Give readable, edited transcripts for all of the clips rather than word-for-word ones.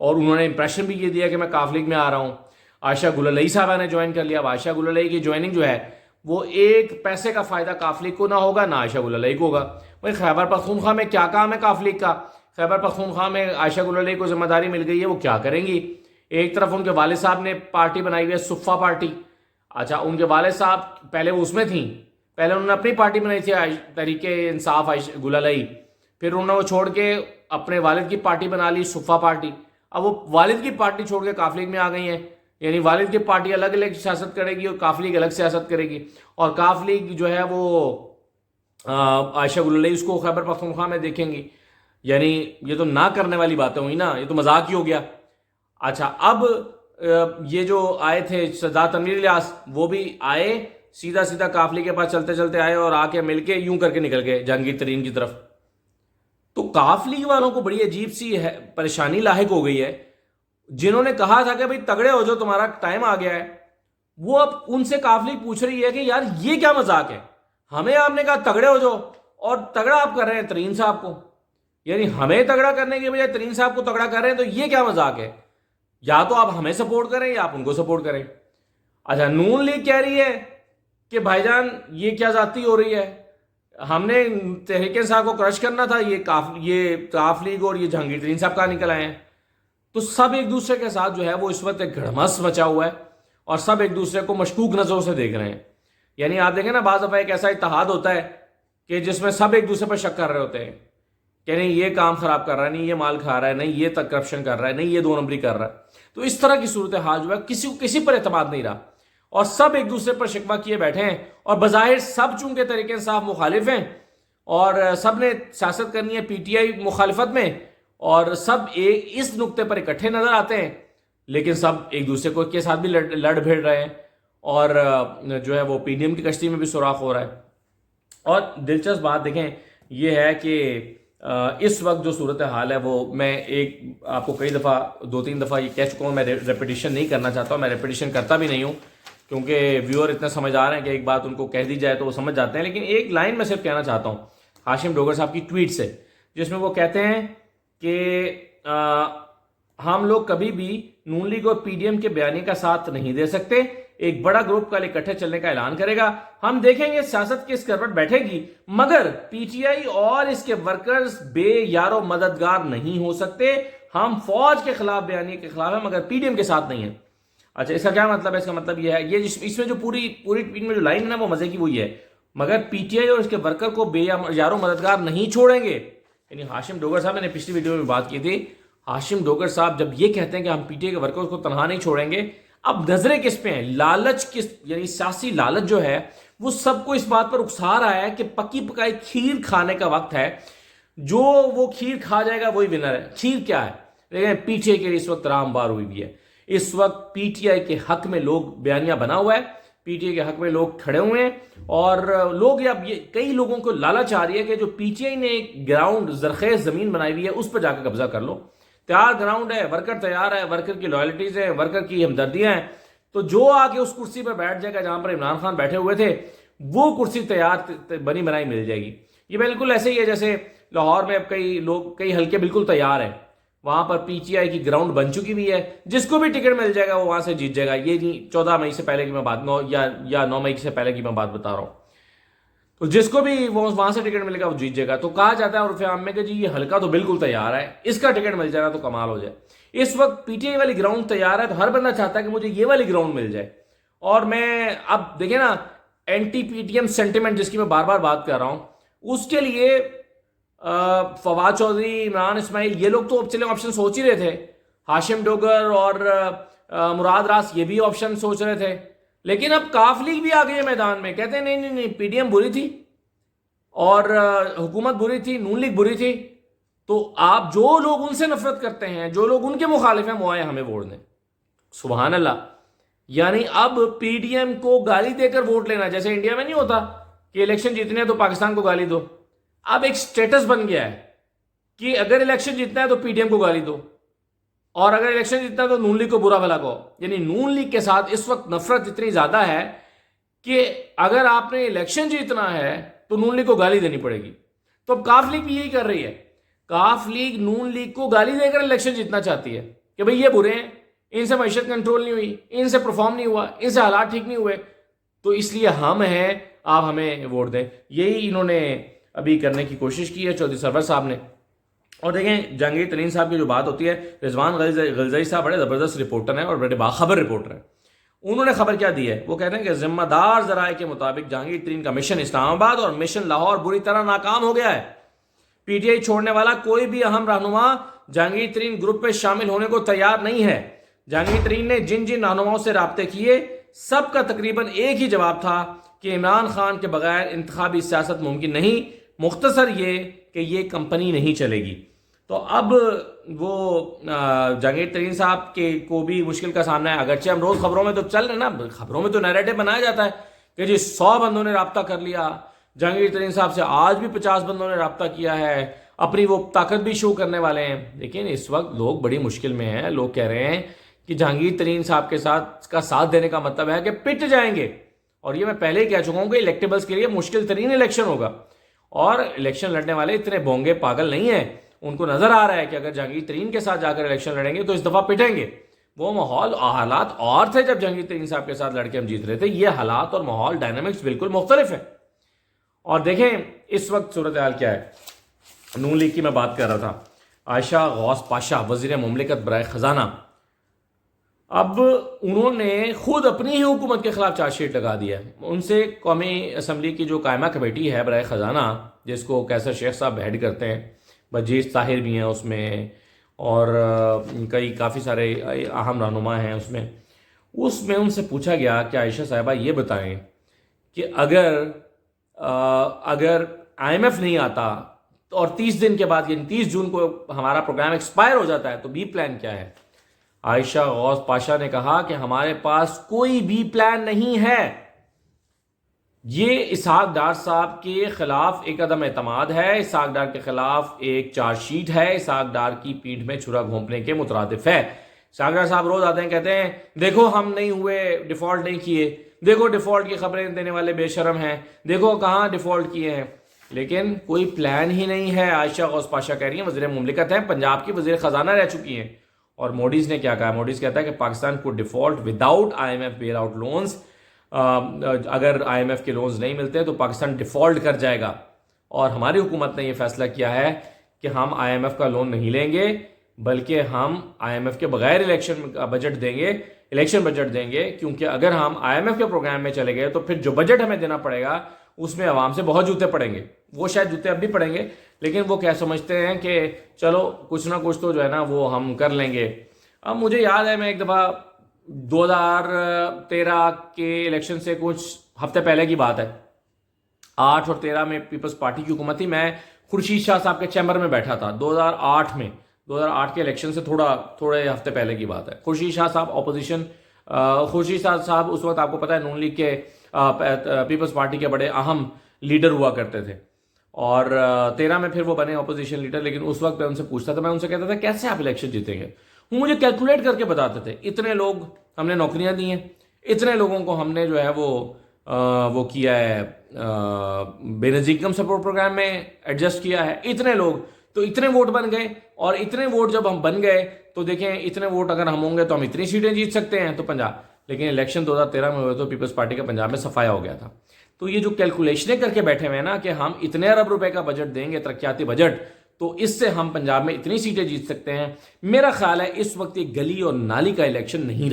اور انہوں نے امپریشن بھی یہ دیا کہ میں کاف لیگ میں آ رہا ہوں. عائشہ گل الئی صاحبہ نے جوائن کر لیا. اب عائشہ گل الئی کی جوائننگ جو ہے وہ ایک پیسے کا فائدہ کاف لیگ کو نہ ہوگا نہ عائشہ گل الئی کو ہوگا. بھائی خیبر پختونخوا میں کیا کام ہے کاف لیگ کا؟ خیبر پختونخوا میں عائشہ گل الئی کو ذمہ داری مل گئی ہے, وہ کیا کریں گی؟ ایک طرف ان کے والد صاحب نے پارٹی بنائی ہوئی ہے صفا پارٹی. اچھا, ان کے والد صاحب پہلے وہ اس میں تھیں, پہلے انہوں نے اپنی پارٹی بنائی تھی تحریک انصاف گل الئی, پھر انہوں نے وہ چھوڑ کے اپنے والد کی پارٹی بنا لی صفا پارٹی. اب وہ والد کی پارٹی چھوڑ کے کاف لیگ میں آ گئی ہیں, یعنی والد کی پارٹی الگ الگ سیاست کرے گی اور کاف لیگ الگ سیاست کرے گی. اور کاف لیگ جو ہے وہ عائشہ گل الئی اس کو خیبر پختونخوا میں دیکھیں گی. یعنی یہ تو نہ کرنے والی باتیں ہوئی نا, یہ تو مذاق ہی ہو گیا. اچھا, اب یہ جو آئے تھے سردار تنویر الیاس, وہ بھی آئے سیدھا سیدھا کاف لیگ کے پاس چلتے چلتے آئے اور آ کے مل کے یوں کر کے نکل گئے جہانگیر ترین کی طرف. تو کاف لیگ والوں کو بڑی عجیب سی ہے پریشانی لاحق ہو گئی ہے. جنہوں نے کہا تھا کہ بھئی تگڑے ہو جو تمہارا ٹائم آ گیا ہے, وہ اب ان سے کاف لیگ پوچھ رہی ہے کہ یار یہ کیا مذاق ہے؟ ہمیں آپ نے کہا تگڑے ہو جاؤ اور تگڑا آپ کر رہے ہیں ترین صاحب کو. یعنی ہمیں تگڑا کرنے کے بجائے ترین صاحب کو تگڑا کر رہے ہیں, تو یہ کیا مذاق ہے؟ یا تو آپ ہمیں سپورٹ کریں یا آپ ان کو سپورٹ کریں. اچھا, نون لیگ کہہ رہی ہے کہ بھائی جان یہ کیا ذاتی ہو رہی ہے, ہم نے تحریک انصاف کو کرش کرنا تھا, یہ کاف لیگ اور یہ جہانگیر ترین صاحب کہاں نکل آئے ہیں. تو سب ایک دوسرے کے ساتھ جو ہے وہ اس وقت ایک گھڑمس مچا ہوا ہے اور سب ایک دوسرے کو مشکوک نظروں سے دیکھ رہے ہیں. یعنی آپ دیکھیں نا, بعض دفعہ ایک ایسا اتحاد ہوتا ہے کہ جس میں سب ایک دوسرے پر شک کر رہے ہوتے ہیں کہ نہیں یہ کام خراب کر رہا ہے, نہیں یہ مال کھا رہا ہے, نہیں یہ تک کرپشن کر رہا ہے, نہیں یہ دو نمبری کر رہا ہے. تو اس طرح کی صورتحال جو ہے کسی پر اعتماد نہیں رہا اور سب ایک دوسرے پر شکوہ کیے بیٹھے ہیں. اور بظاہر سب چونکہ تحریک انصاف مخالف ہیں اور سب نے سیاست کرنی ہے پی ٹی آئی مخالفت میں, اور سب ایک اس نقطے پر اکٹھے نظر آتے ہیں, لیکن سب ایک دوسرے کو کے ساتھ بھی لڑ بھیڑ رہے ہیں اور جو ہے وہ پی ڈی ایم کی کشتی میں بھی سوراخ ہو رہا ہے. اور دلچسپ بات دیکھیں یہ ہے کہ اس وقت جو صورتحال ہے وہ میں ایک آپ کو کئی دفعہ 2-3 دفعہ یہ کہہ چکا ہوں, میں ریپیٹیشن نہیں کرنا چاہتا ہوں, میں ریپیٹیشن کرتا بھی نہیں ہوں کیونکہ ویور اتنے سمجھدار ہیں کہ ایک بات ان کو کہہ دی جائے تو وہ سمجھ جاتے ہیں. لیکن ایک لائن میں صرف کہنا چاہتا ہوں ہاشم ڈوگر صاحب کی ٹویٹ سے, جس میں وہ کہتے ہیں کہ ہم لوگ کبھی بھی نون لیگ اور پی ڈی ایم کے بیانیے کا ساتھ نہیں دے سکتے, ایک بڑا گروپ کل اکٹھے چلنے کا اعلان کرے گا, ہم دیکھیں گے سیاست کس کروٹ بیٹھے گی, مگر پی ٹی آئی اور اس کے ورکرز بے یار و مددگار نہیں ہو سکتے. ہم فوج کے خلاف بیانیے کے خلاف ہیں مگر پی ڈی ایم کے ساتھ نہیں ہیں. اچھا, اس کا کیا مطلب ہے؟ اس کا مطلب یہ ہے, یہ اس میں جو پوری ٹویٹ میں جو لائن ہے وہ مزے کی وہی ہے, مگر پی ٹی آئی اور اس کے ورکر کو بے یار و مددگار نہیں چھوڑیں گے. یعنی ہاشم ڈوگر صاحب, میں نے پچھلی ویڈیو میں بات کی تھی, ہاشم ڈوگر صاحب جب یہ کہتے ہیں کہ ہم پی ٹی آئی کے ورکرز کو تنہا نہیں چھوڑیں گے, اب نظریں کس پہ ہیں؟ لالچ کس, یعنی سیاسی لالچ جو ہے وہ سب کو اس بات پر اکسا رہا ہے کہ پکی پکائی کھیر کھانے کا وقت ہے, جو وہ کھیر کھا جائے گا وہی ونر ہے. کھیر کیا ہے؟ لیکن پی ٹی آئی کے لیے اس وقت رام بار ہوئی بھی ہے. اس وقت پی ٹی آئی کے حق میں لوگ بیانیہ بنا ہوا ہے, پی ٹی آئی کے حق میں لوگ کھڑے ہوئے ہیں, اور لوگ اب یہ کئی لوگوں کو لالچ آ رہی ہے کہ جو پی ٹی آئی نے ایک گراؤنڈ زرخیز زمین بنائی ہوئی ہے اس پر جا کے قبضہ کر لو. تیار گراؤنڈ ہے, ورکر تیار ہے, ورکر کی لائلٹیز ہیں, ورکر کی ہمدردیاں ہیں, تو جو آ کے اس کرسی پر بیٹھ جائے گا جہاں پر عمران خان بیٹھے ہوئے تھے, وہ کرسی تیار بنی بنائی مل جائے گی. یہ بالکل ایسے ہی ہے جیسے لاہور میں اب کئی حلقے بالکل تیار ہیں, وہاں پر پی ٹی آئی کی گراؤنڈ بن چکی بھی ہے, جس کو بھی ٹکٹ مل جائے گا وہ وہاں سے جیت جائے گا. یہ نہیں 14 مئی سے پہلے کی میں بات, 9 مئی سے پہلے کی میں بات بتا رہا ہوں, تو جس کو بھی وہاں سے ٹکٹ ملے گا وہ جیت جائے گا. تو کہا جاتا ہے عرف عام میں کہ جی یہ حلقہ تو بالکل تیار ہے, اس کا ٹکٹ مل جائے گا تو کمال ہو جائے. اس وقت پی ٹی آئی والی گراؤنڈ تیار ہے, تو ہر بندہ چاہتا ہے کہ مجھے یہ والی گراؤنڈ مل جائے. اور میں اب دیکھیں نا, anti P T M sentiment جس کی میں بار بار بات کر رہا ہوں, اس کے لیے فواد چودھری, عمران اسماعیل, یہ لوگ تو اب چلے آپشن سوچ ہی رہے تھے. ہاشم ڈوگر اور مراد راس یہ بھی آپشن سوچ رہے تھے, لیکن اب کاف لیگ بھی آ گئی ہے میدان میں, کہتے ہیں نہیں پی ڈی ایم بری تھی اور حکومت بری تھی, نون لیگ بری تھی, تو آپ جو لوگ ان سے نفرت کرتے ہیں, جو لوگ ان کے مخالف ہیں, وہ آئے ہمیں ووٹ دیں. سبحان اللہ. یعنی اب پی ڈی ایم کو گالی دے کر ووٹ لینا, جیسے انڈیا میں نہیں ہوتا کہ الیکشن جیتنے ہیں تو پاکستان کو گالی دو, اب ایک سٹیٹس بن گیا ہے کہ اگر الیکشن جیتنا ہے تو پی ڈی ایم کو گالی دو, اور اگر الیکشن جیتنا ہے تو نون لیگ کو برا بھلا کہو. یعنی نون لیگ کے ساتھ اس وقت نفرت اتنی زیادہ ہے کہ اگر آپ نے الیکشن جیتنا ہے تو نون لیگ کو گالی دینی پڑے گی. تو اب کاف لیگ بھی یہی کر رہی ہے, کاف لیگ نون لیگ کو گالی دے کر الیکشن جیتنا چاہتی ہے. کہ بھئی یہ برے ہیں, ان سے معیشت کنٹرول نہیں ہوئی, ان سے پرفارم نہیں ہوا, ان سے حالات ٹھیک نہیں ہوئے, تو اس لیے ہم ہیں, آپ ہمیں ووٹ دیں. یہی انہوں نے ابھی کرنے کی کوشش کی ہے چودھری سرور صاحب نے. اور دیکھیں جہانگیر ترین صاحب کی جو بات ہوتی ہے, رضوان غلزائی صاحب بڑے زبردست رپورٹر ہیں اور بڑے باخبر رپورٹر ہیں. انہوں نے خبر کیا دی ہے, وہ کہتے ہیں کہ ذمہ دار ذرائع کے مطابق جہانگیر ترین کا مشن اسلام آباد اور مشن لاہور بری طرح ناکام ہو گیا ہے. پی ٹی آئی چھوڑنے والا کوئی بھی اہم رہنما جہانگیر ترین گروپ میں شامل ہونے کو تیار نہیں ہے. جہانگیر ترین نے جن جن رہنماؤں سے رابطے کیے سب کا تقریباً ایک ہی جواب تھا کہ عمران خان کے بغیر انتخابی سیاست ممکن نہیں, مختصر یہ کہ یہ کمپنی نہیں چلے گی. تو اب وہ جہانگیر ترین صاحب کے کو بھی مشکل کا سامنا ہے. اگرچہ ہم روز خبروں میں تو چل رہے نا, خبروں میں تو نیریٹو بنایا جاتا ہے کہ جی 100 بندوں نے رابطہ کر لیا, جہانگیر ترین صاحب سے آج بھی 50 بندوں نے رابطہ کیا ہے, اپنی وہ طاقت بھی شو کرنے والے ہیں. لیکن اس وقت لوگ بڑی مشکل میں ہیں. لوگ کہہ رہے ہیں کہ جہانگیر ترین صاحب کے ساتھ دینے کا مطلب ہے کہ پٹ جائیں گے. اور یہ میں پہلے ہی کہہ چکا ہوں کہ الیکٹیبلز کے لیے مشکل ترین الیکشن ہوگا, اور الیکشن لڑنے والے اتنے بونگے پاگل نہیں ہیں. ان کو نظر آ رہا ہے کہ اگر جہانگیر ترین کے ساتھ جا کر الیکشن لڑیں گے تو اس دفعہ پٹیں گے. وہ ماحول حالات اور تھے جب جہانگیر ترین صاحب کے ساتھ لڑ کے ہم جیت رہے تھے. یہ حالات اور ماحول ڈائنامکس بالکل مختلف ہیں. اور دیکھیں اس وقت صورتحال کیا ہے. نون لیگ کی میں بات کر رہا تھا, عائشہ غوث پاشا وزیر مملکت برائے خزانہ, اب انہوں نے خود اپنی ہی حکومت کے خلاف چارج شیٹ لگا دیا ہے. ان سے قومی اسمبلی کی جو قائمہ کمیٹی ہے برائے خزانہ, جس کو کیسر شیخ صاحب ہیڈ کرتے ہیں, بجیش طاہر بھی ہیں اس میں, اور کافی سارے اہم رہنما ہیں اس میں ان سے پوچھا گیا کہ عائشہ صاحبہ یہ بتائیں کہ اگر آئی ایم ایف نہیں آتا اور 30 دن کے بعد یعنی 30 جون کو ہمارا پروگرام ایکسپائر ہو جاتا ہے تو بی پلان کیا ہے. عائشہ غوث پاشا نے کہا کہ ہمارے پاس کوئی بی پلان نہیں ہے. یہ اسحاق ڈار صاحب کے خلاف ایک عدم اعتماد ہے, اسحاق ڈار کے خلاف ایک چارج شیٹ ہے, اسحاق ڈار کی پیٹھ میں چھرا گھونپنے کے مترادف ہے. اسحاق ڈار صاحب روز آتے ہیں, کہتے ہیں دیکھو ہم نہیں ہوئے, ڈیفالٹ نہیں کیے, دیکھو ڈیفالٹ کی خبریں دینے والے بے شرم ہیں, دیکھو کہاں ڈیفالٹ کیے ہیں. لیکن کوئی پلان ہی نہیں ہے. عائشہ غوث پاشا کہہ رہی ہیں, وزیر مملکت ہیں, پنجاب کی وزیر خزانہ رہ چکی ہیں. اور موڈیز نے کیا کہا, موڈیز کہتا ہے کہ پاکستان کو default without I M F bailout loans, اگر آئی ایم ایف کے لونز نہیں ملتے تو پاکستان ڈیفالٹ کر جائے گا. اور ہماری حکومت نے یہ فیصلہ کیا ہے کہ ہم آئی ایم ایف کا لون نہیں لیں گے, بلکہ ہم آئی ایم ایف کے بغیر الیکشن بجٹ دیں گے, کیونکہ اگر ہم آئی ایم ایف کے پروگرام میں چلے گئے تو پھر جو بجٹ ہمیں دینا پڑے گا اس میں عوام سے بہت جوتے پڑیں گے. وہ شاید جوتے اب بھی پڑیں گے, لیکن وہ کیا سمجھتے ہیں کہ چلو کچھ نہ کچھ تو جو ہے نا وہ ہم کر لیں گے. اب مجھے یاد ہے, میں ایک دفعہ 2013 کے الیکشن سے کچھ ہفتے پہلے کی بات ہے, 8 اور 13 میں پیپلز پارٹی کی حکومت تھی. میں خورشید شاہ صاحب کے چیمبر میں بیٹھا تھا 2008 کے الیکشن سے تھوڑے ہفتے پہلے کی بات ہے. خورشید شاہ صاحب اس وقت آپ کو پتہ ہے نون لیگ کے پیپلز پارٹی کے بڑے اہم لیڈر ہوا کرتے تھے, اور 13 میں پھر وہ بنے اپوزیشن لیڈر. لیکن اس وقت میں ان سے پوچھتا تھا, میں ان سے کہتا تھا کیسے آپ الیکشن جیتیں گے. وہ مجھے کیلکولیٹ کر کے بتاتے تھے, اتنے لوگ ہم نے نوکریاں دی ہیں, اتنے لوگوں کو ہم نے جو ہے وہ کیا ہے بے نظیر انکم سپورٹ پروگرام میں ایڈجسٹ کیا ہے, اتنے لوگ تو اتنے ووٹ بن گئے. اور اتنے ووٹ جب ہم بن گئے تو دیکھیں اتنے ووٹ اگر ہم ہوں گے تو ہم اتنی سیٹیں جیت سکتے ہیں. تو پنجاب, لیکن الیکشن 2013 میں ہوئے تو پیپلز پارٹی کا پنجاب میں صفایا ہو گیا تھا. تو یہ جو کیلکولیشنیں کر کے بیٹھے ہوئے ہیں نا کہ ہم اتنے ارب روپے کا بجٹ دیں گے, ترقیاتی بجٹ, تو اس سے ہم پنجاب میں اتنی سیٹیں جیت سکتے ہیں. میرا خیال ہے اس وقت یہ گلی اور نالی کا الیکشن نہیں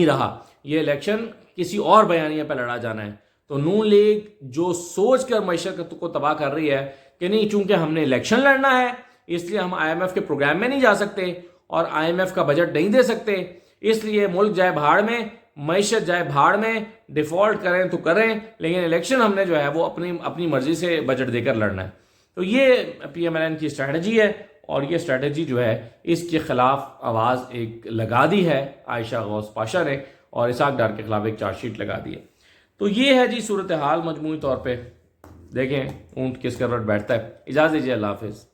رہا, یہ الیکشن کسی اور بیانیے پہ لڑا جانا ہے. تو نون لیگ جو سوچ کر معیشت کو تباہ کر رہی ہے کہ نہیں چونکہ ہم نے الیکشن لڑنا ہے اس لیے ہم آئی ایم ایف کے پروگرام میں نہیں جا سکتے اور آئی ایم ایف کا بجٹ نہیں دے سکتے, اس لیے ملک جائے بھاڑ میں, معیشت جائے بھاڑ میں, ڈیفالٹ کریں تو کریں, لیکن الیکشن ہم نے جو ہے وہ اپنی مرضی سے بجٹ دے کر لڑنا ہے. تو یہ پی ایم ایل این کی اسٹریٹجی ہے, اور یہ اسٹریٹجی جو ہے اس کے خلاف آواز ایک لگا دی ہے عائشہ غوث پاشا نے, اور اسحاق ڈار کے خلاف ایک چارج شیٹ لگا دی ہے. تو یہ ہے جی صورتحال مجموعی طور پہ. دیکھیں اونٹ کس کروٹ بیٹھتا ہے. اجازت دیجیے, اللہ حافظ.